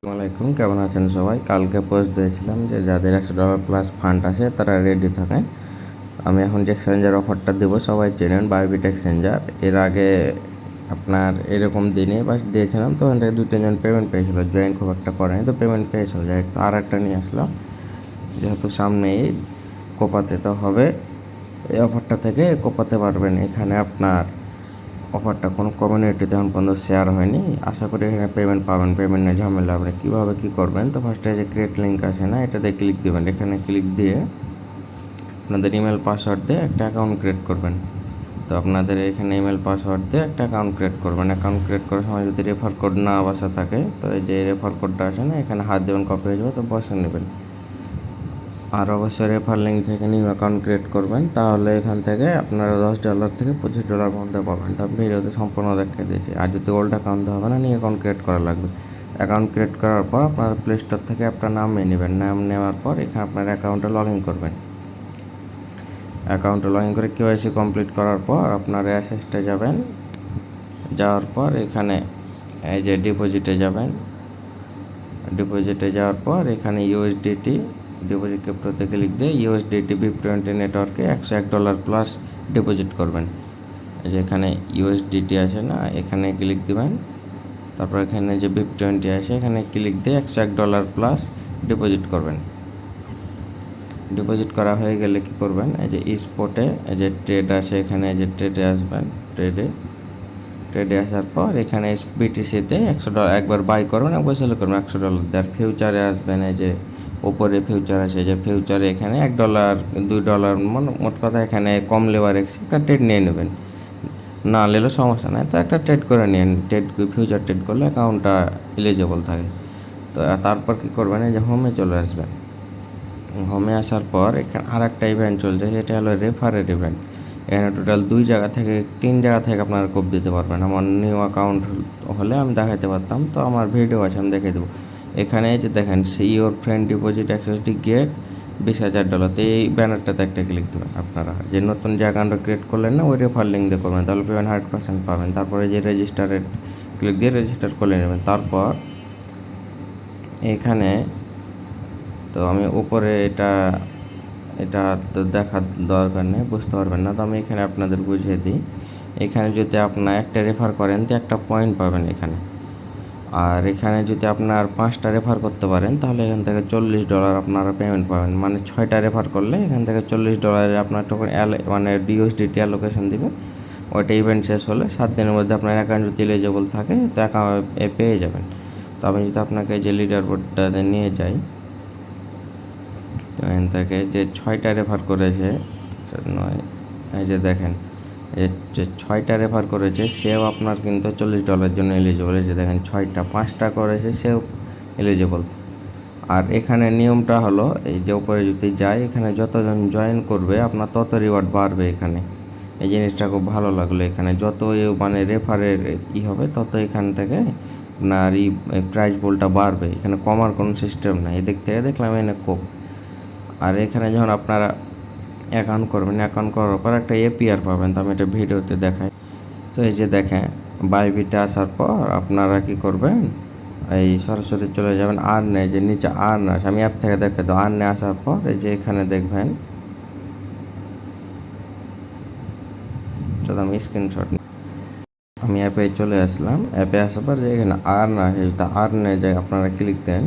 আসসালামাইকুম, কেমন আছেন সবাই? কালকে পোস্ট দিয়েছিলাম যে যাদের $100 প্লাস ফান্ড আছে তারা রেডি থাকেন। আমি এখন যে এক্সচেঞ্জার অফারটা দেবো সবাই চেনেন, বাইবিট এক্সচেঞ্জার। এর আগে আপনার এরকম দিনে বাস দিয়েছিলাম, তো ওখান থেকে 2-3 জন পেমেন্ট পেয়েছিল, জয়েন খুব একটা করেনি, তো পেমেন্ট পেয়েছিল। যাই তো আর একটা নিয়ে আসলাম, যেহেতু সামনেই কোপাতে তো হবে, এই অফারটা থেকে কোপাতে পারবেন। এখানে আপনার অফারটা কোনো কমিউনিটিতে এখন পর্যন্ত শেয়ার হয়নি। আশা করি এখানে পেমেন্ট পাবেন, পেমেন্ট নিয়ে ঝামেলা আপনি কীভাবে কী করবেন। তো ফার্স্টে যে ক্রিয়েট লিঙ্ক আছে না, এটাতে ক্লিক দেবেন। এখানে ক্লিক দিয়ে আপনাদের ইমেল পাসওয়ার্ড দিয়ে একটা অ্যাকাউন্ট ক্রিয়েট করবেন। তো আপনাদের এখানে ইমেল পাসওয়ার্ড দিয়ে একটা অ্যাকাউন্ট ক্রিয়েট করবেন। অ্যাকাউন্ট ক্রিয়েট করার সময় যদি রেফার কোড না বসা থাকে, তো এই যে রেফার কোডটা আছে না, এখানে হাত দেবেন, কপি হয়ে যাবে, তো বসে নেবেন। আর অবশ্যই রেফার লিঙ্ক থেকে নিউ অ্যাকাউন্ট ক্রিয়েট করবেন, তাহলে এখান থেকে আপনারা $10 থেকে $25 পর্যন্ত পাবেন। তো আমি ভিডিওতে সম্পূর্ণ দেখিয়ে দিয়েছি। আর যদি ওল্ড অ্যাকাউন্ট হবে না, নিউ অ্যাকাউন্ট ক্রিয়েট করা লাগবে। অ্যাকাউন্ট ক্রিয়েট করার পর আপনারা প্লে স্টোর থেকে আপনার নাম নিয়ে নেবেন। নাম নেওয়ার পর এখানে আপনার অ্যাকাউন্টে লগ ইন করবেন। অ্যাকাউন্টে লগ ইন করে কেওয়াইসি কমপ্লিট করার পর আপনার অ্যাসেসটে যাবেন। যাওয়ার পর এখানে এই যে ডিপোজিটে যাবেন। ডিপোজিটে যাওয়ার পর এখানে ইউএসডিটি ডিপোজিট ক্রিপ্টোতে ক্লিক দিয়ে ইউএসডিটি BIP20 নেটওয়ার্কে $101 প্লাস ডিপোজিট করবেন। এই যে এখানে ইউএসডিটি আছে না, এখানে ক্লিক দিবেন। তারপর এখানে যে BIP20 আছে, এখানে ক্লিক দিয়ে $101 প্লাস ডিপোজিট করবেন। ডিপোজিট করা হয়ে গেলে কি করবেন, এই যে স্পটে এই যে ট্রেড আছে, এখানে যে ট্রেডে আসবেন। ট্রেডে আসার পর এখানে বিটিসিতে $100 একবার বাই করবেন, একবার সেল করবেন $100 দিয়ে। আর ফিউচারে আসবেন, এই যে ওপরে ফিউচার আছে, যে ফিউচারে এখানে $1 $2 মোট কথা এখানে কম লেভারেজে একটা ট্রেড নিয়ে নেবেন। না নিলেও সমস্যা নাই, তো একটা ট্রেড করে নিন। ফিউচার ট্রেড করলে অ্যাকাউন্টটা এলিজিবল থাকে। তো তারপর কী করবেন, এই যে হোমে চলে আসবেন। হোমে আসার পর এখানে আর একটা ইভেন্ট চলছে, সেটা হলো রেফারের ইভেন্ট। এখানে টোটাল 3 জায়গা থেকে আপনারা কোপ দিতে পারবেন। আমার নিউ অ্যাকাউন্ট হলে আমি দেখাতে পারতাম, তো আমার ভিডিও আছে, আমি দেখে দেবো। এখানে যে দেখেন, সি ইউর ফ্রেন্ড ডিপোজিট অ্যাক্সেসটি গেট $20,000। তো এই ব্যানারটাতে একটা ক্লিক দেবেন। আপনারা যে নতুন যে অ্যাকাউন্টটা ক্রিয়েট করলেন না, ওই রেফার লিঙ্ক দিয়ে করবেন, তাহলে পেমেন্ট 100% পাবেন। তারপরে যে রেজিস্টারে ক্লিক দিয়ে রেজিস্টার করে নেবেন। তারপর এখানে তো আমি উপরে এটা এটা তো দেখার দরকার নেই, বুঝতে পারবেন না, তো আমি এখানে আপনাদের বুঝিয়ে দিই। এখানে যদি আপনার একটা রেফার করেন তো একটা পয়েন্ট পাবেন এখানে। আর এখানে যদি আপনার 5টা রেফার করতে পারেন, তাহলে এখান থেকে $40 আপনারা পেমেন্ট পাবেন। মানে 6টা রেফার করলে এখান থেকে $40 আপনার টোকেন মানে USDT অ্যালোকেশন দিবে। ওইটা ইভেন্ট শেষ হলে 7 দিনের মধ্যে আপনার অ্যাকাউন্ট যদি এলিজিবল থাকে, তো অ্যাকাউন্ট পেয়ে যাবেন। তো আমি যদি আপনাকে যে লিডার বোর্ডটাতে নিয়ে যাই, এখান থেকে যে 6টা রেফার করেছে, 9, এই যে দেখেন, যে 6টা রেফার করেছে সেও আপনার কিন্তু $40 জন্য এলিজিবল। এই যে দেখেন 6টা, 5টা করেছে সেও এলিজিবল। আর এখানে নিয়মটা হলো, এই যে উপরে যদি যাই, এখানে যতজন জয়েন করবে আপনার তত রিওয়ার্ড বাড়বে। এখানে এই জিনিসটা খুব ভালো লাগলো। এখানে যত মানে রেফারের হবে, তত এখান থেকে আপনার প্রাইস পুলটা বাড়বে। এখানে কমার কোনো সিস্টেম নাই। এদিক থেকে দেখলাম এনে কোপ। আর এখানে যখন আপনারা অ্যাকাউন্ট করবেন, অ্যাকাউন্ট করার পর একটা এপিআর পাবেন। তো আমি এটা ভিডিওতে দেখাই। তো এই যে দেখেন, বাইবিটে আসার পর আপনারা কি করবেন, এই সরাসরি চলে যাবেন আর্নে, যে নিচে আর্ন আসে, আমি অ্যাপ থেকে দেখে তো আর্নে আসার পর এই যে এখানে দেখবেন, তো আমি স্ক্রিনশট, আমি অ্যাপে চলে আসলাম। অ্যাপে আসার পর যে এখানে আর্ন আসে, আর্নে যে আপনারা ক্লিক দেন।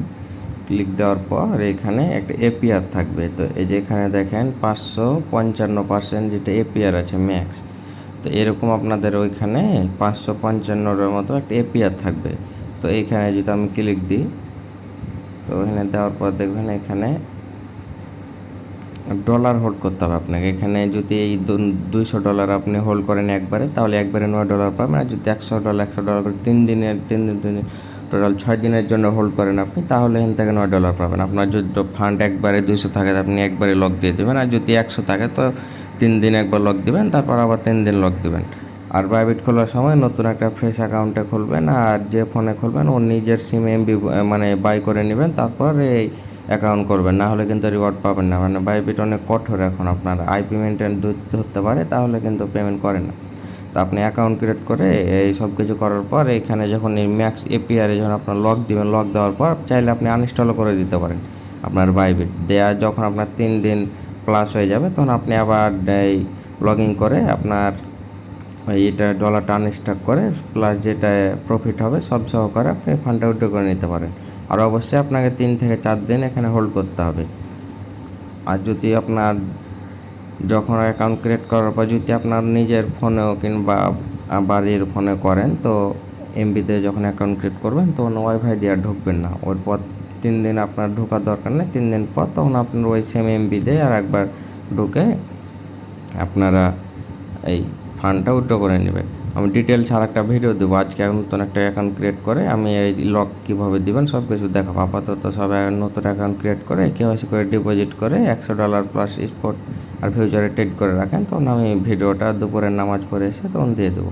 ক্লিক দেওয়ার পর এখানে একটা এপিআর থাকবে। তো এই যে এখানে দেখেন 555% যেটা এপিআর আছে ম্যাক্স। তো এরকম আপনাদের ওইখানে 555-এর মতো একটা এপিআর থাকবে। তো এইখানে যদি আমি ক্লিক দিই, তো এখানে দেওয়ার পর দেখবেন এখানে ডলার হোল্ড করতে হবে আপনাকে। এখানে যদি এই $200 আপনি হোল্ড করেন একবারে, তাহলে একবারে $9 পাবেন। আর যদি $100 করে 3 দিনের টোটাল 6 দিনের জন্য হোল্ড করেন আপনি, তাহলে এখান থেকে $9 পাবেন। আপনার যদি ফান্ড একবারে 200 থাকে, আপনি একবারে লক দিয়ে দেবেন। আর যদি 100 থাকে, তো 3 দিন একবার লক দিবেন, তারপর আবার 3 দিন লক দিবেন। আর বাইবিট খোলার সময় নতুন একটা ফ্রেশ অ্যাকাউন্টে খুলবেন। আর যে ফোনে খুলবেন ওর নিজের সিমে মানে বাই করে নেবেন, তারপর এই অ্যাকাউন্ট করবেন, না হলে কিন্তু রিওয়ার্ড পাবেন না। মানে বাইবিট অনেক কঠোর এখন, আপনার আইপি মেনটেন দিতে হতে পারে, তাহলে কিন্তু পেমেন্ট করে না। তো আপনি অ্যাকাউন্ট ক্রিয়েট করে এই সব কিছু করার পর এখানে যখন এই ম্যাক্স এপিআরে যখন আপনার লক দিবেন, লক দেওয়ার পর চাইলে আপনি আনইনস্টলও করে দিতে পারেন আপনার বাইবিট দেয়া। যখন আপনার 3 দিন প্লাস হয়ে যাবে তখন আপনি আবার এই লগ ইন করে আপনার এইটা ডলারটা আনস্টক করে প্লাস যেটা প্রফিট হবে সব সহকারে আপনি ফান্ডটা উইথড্র করে নিতে পারেন। আর অবশ্যই আপনাকে 3 থেকে 4 দিন এখানে হোল্ড করতে হবে। আর যদি আপনার যখন অ্যাকাউন্ট ক্রিয়েট করার পর যদি আপনার নিজের ফোনেও কিংবা বাড়ির ফোনে করেন, তো এমবিতে যখন অ্যাকাউন্ট ক্রিয়েট করবেন তখন ওয়াইফাই দিয়ে আর ঢুকবেন না। ওর পর 3 দিন আপনার ঢোকার দরকার নেই। 3 দিন পর তখন আপনার ওই সেম এমবি দিয়ে আর একবার ঢুকে আপনারা এই ফান্ডটা উইথড্র করে নেবেন। আমি ডিটেলস আর একটা ভিডিও দেবো আজকে নতুন একটা অ্যাকাউন্ট ক্রিয়েট করে আমি এই লক কীভাবে দিবেন সব কিছু দেখাবো। আপাতত সবাই নতুন অ্যাকাউন্ট ক্রিয়েট করে কেওয়াইসি করে ডিপোজিট করে $100 প্লাস স্পট আর ফিউচারে ট্রেড করে রাখেন। তখন আমি ভিডিওটা দুপুরের নামাজ পড়ে এসে তখন দিয়ে দেবো।